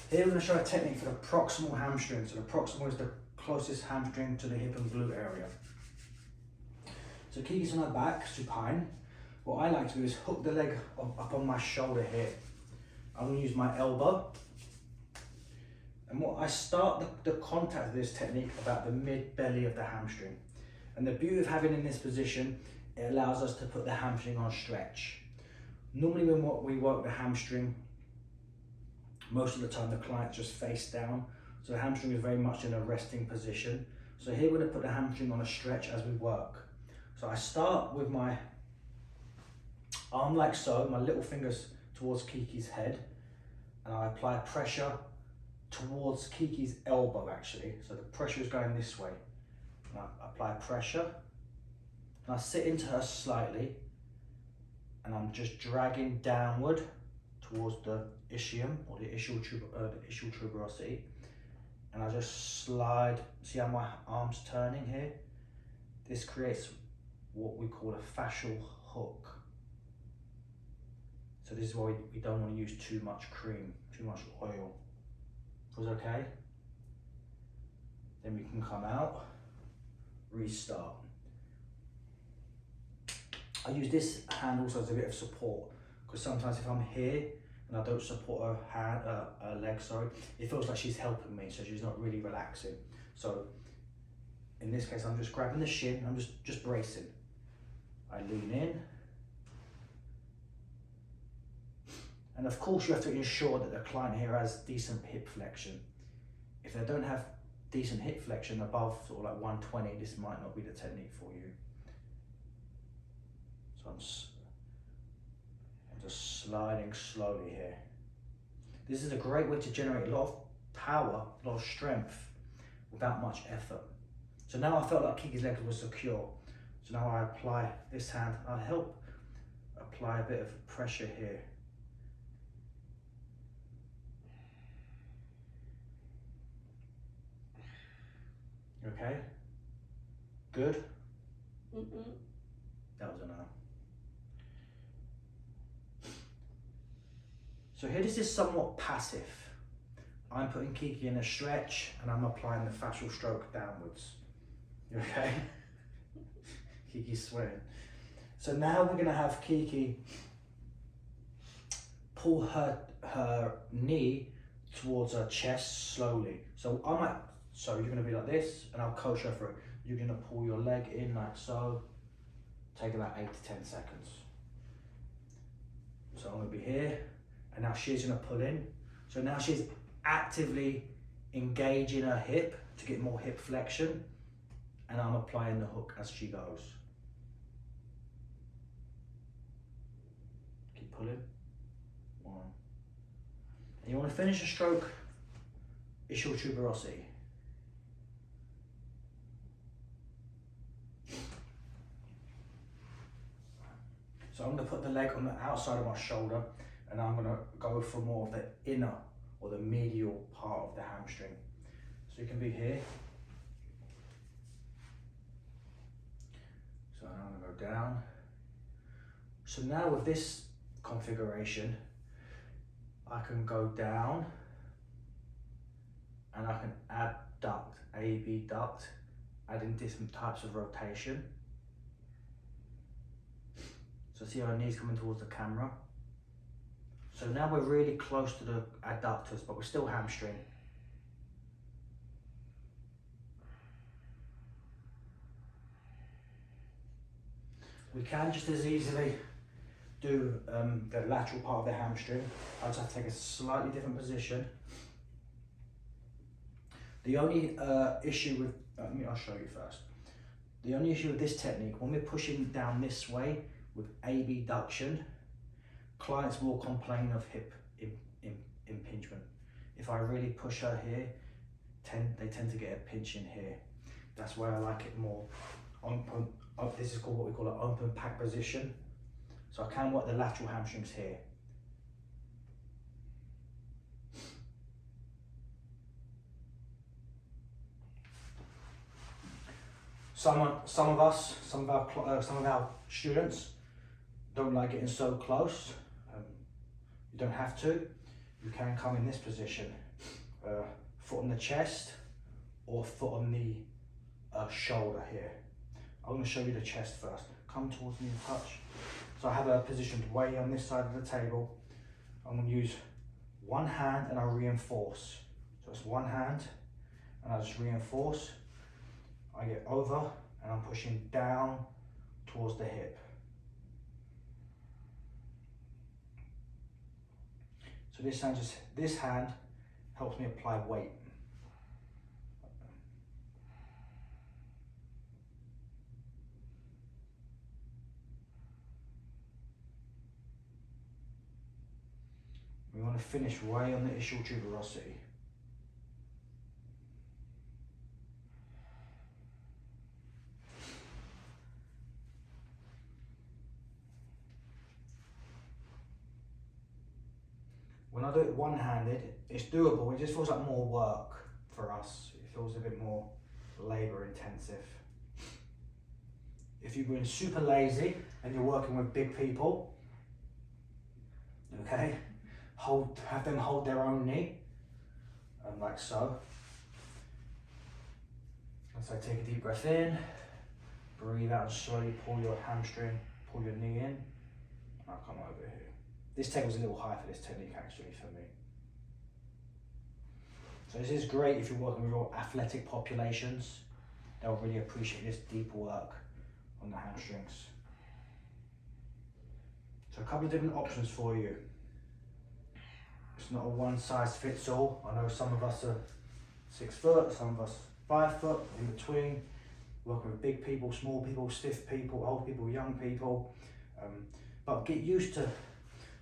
Here we're going to show a technique for the proximal hamstring. So the proximal is the closest hamstring to the hip and glute area. So Kiki's on her back, supine. What I like to do is hook the leg up on my shoulder here. I'm going to use my elbow. And what I start the contact of this technique about the mid belly of the hamstring. And the beauty of having in this position, it allows us to put the hamstring on stretch. Normally when we work the hamstring, most of the time the client's just face down. So the hamstring is very much in a resting position. So here we're going to put the hamstring on a stretch as we work. So I start with my arm like so, my little fingers towards Kiki's head, and I apply pressure towards Kiki's elbow actually. So the pressure is going this way. And I apply pressure, and I sit into her slightly, and I'm just dragging downward towards the ischium or the ischial tuberosity, and I just slide. See how my arm's turning here? This creates what we call a fascial hook. So this is why we don't want to use too much cream, too much oil. Feels okay? Then we can come out, restart. I use this hand also as a bit of support, because sometimes if I'm here and I don't support her leg, it feels like she's helping me, so she's not really relaxing. So in this case, I'm just grabbing the shin, I'm just bracing. I lean in. And of course you have to ensure that the client here has decent hip flexion. If they don't have decent hip flexion above sort of like 120, this might not be the technique for you. So I'm just sliding slowly here. This is a great way to generate a lot of power, a lot of strength without much effort. So now I felt like Kiki's legs were secure. So now I apply this hand, I help apply a bit of pressure here. Okay? Good? That was a no. So here this is somewhat passive. I'm putting Kiki in a stretch and I'm applying the fascial stroke downwards. Okay? Kiki's sweating. So now we're gonna have Kiki pull her knee towards her chest slowly. So you're gonna be like this and I'll coach her through it. You're gonna pull your leg in like so. Take about 8 to 10 seconds. So I'm gonna be here, and now she's gonna pull in. So now she's actively engaging her hip to get more hip flexion, and I'm applying the hook as she goes. Keep pulling. 1. And you wanna finish a stroke, ischial tuberosity. So I'm going to put the leg on the outside of my shoulder, and I'm going to go for more of the inner or the medial part of the hamstring. So you can be here. So now I'm going to go down. So now with this configuration, I can go down and I can abduct, abduct, adding different types of rotation. So see our knees coming towards the camera. So now we're really close to the adductors, but we're still hamstring. We can just as easily do the lateral part of the hamstring. I just have to take a slightly different position. The only issue with, I'll show you first. The only issue with this technique, when we're pushing down this way, with abduction, clients will complain of hip impingement. If I really push her here, they tend to get a pinch in here. That's why I like it more. This is called what we call an open pack position. So I can work the lateral hamstrings here. Some of our students don't like getting so close. You don't have to. You can come in this position. foot on the chest or foot on the shoulder here. I'm going to show you the chest first. Come towards me and touch. So I have a positioned way on this side of the table. I'm going to use one hand and I reinforce. So it's one hand and I just reinforce. I get over and I'm pushing down towards the hip. So this hand helps me apply weight. We want to finish right on the ischial tuberosity. When I do it one-handed, it's doable. It just feels like more work for us. It feels a bit more labor intensive. If you're being super lazy and you're working with big people, okay, have them hold their own knee, like so. And so take a deep breath in, breathe out and slowly pull your hamstring, pull your knee in, and I'll come over here. This table's a little high for this technique actually for me. So this is great if you're working with your athletic populations. They'll really appreciate this deep work on the hamstrings. So a couple of different options for you. It's not a one size fits all. I know some of us are 6 foot, some of us 5 foot, in between. Working with big people, small people, stiff people, old people, young people. But get used to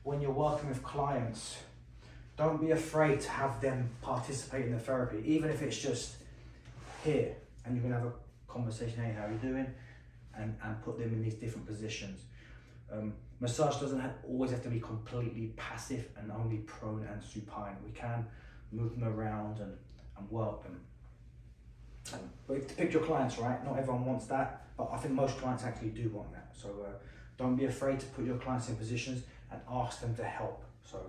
when you're working with clients, don't be afraid to have them participate in the therapy, even if it's just here and you can have a conversation, hey, how are you doing? And put them in these different positions. Massage doesn't always have to be completely passive and only prone and supine. We can move them around and work them. But you have to pick your clients, right? Not everyone wants that, but I think most clients actually do want that. So don't be afraid to put your clients in positions and ask them to help. So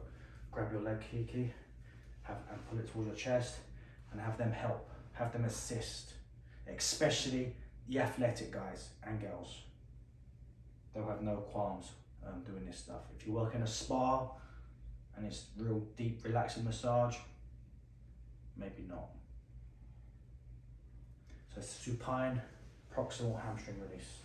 grab your leg, Kiki, and pull it towards your chest and have them help, have them assist, especially the athletic guys and girls. They'll have no qualms doing this stuff. If you work in a spa and it's real deep, relaxing massage, maybe not. So it's supine, proximal hamstring release.